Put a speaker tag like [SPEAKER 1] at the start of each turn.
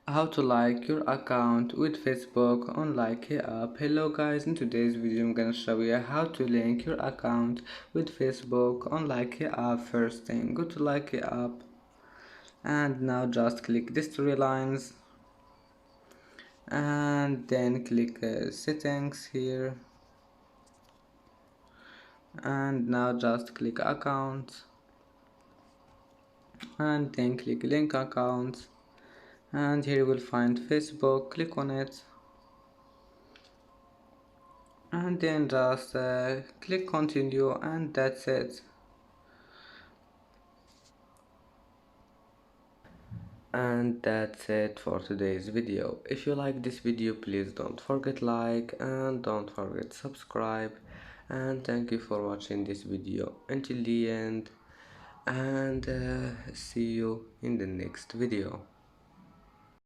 [SPEAKER 1] How to like your account with Facebook on Likee app. Hello guys, in today's video I'm gonna show you how to link your account with Facebook on Likee app. First thing, go to Likee app and now just click these three lines and then click settings here and now just click accounts and then click link accounts and here you will find Facebook. Click on it and then just click continue and that's it. And that's it for today's video. If you like this video, please don't forget like and don't forget subscribe, and thank you for watching this video until the end, and see you in the next video.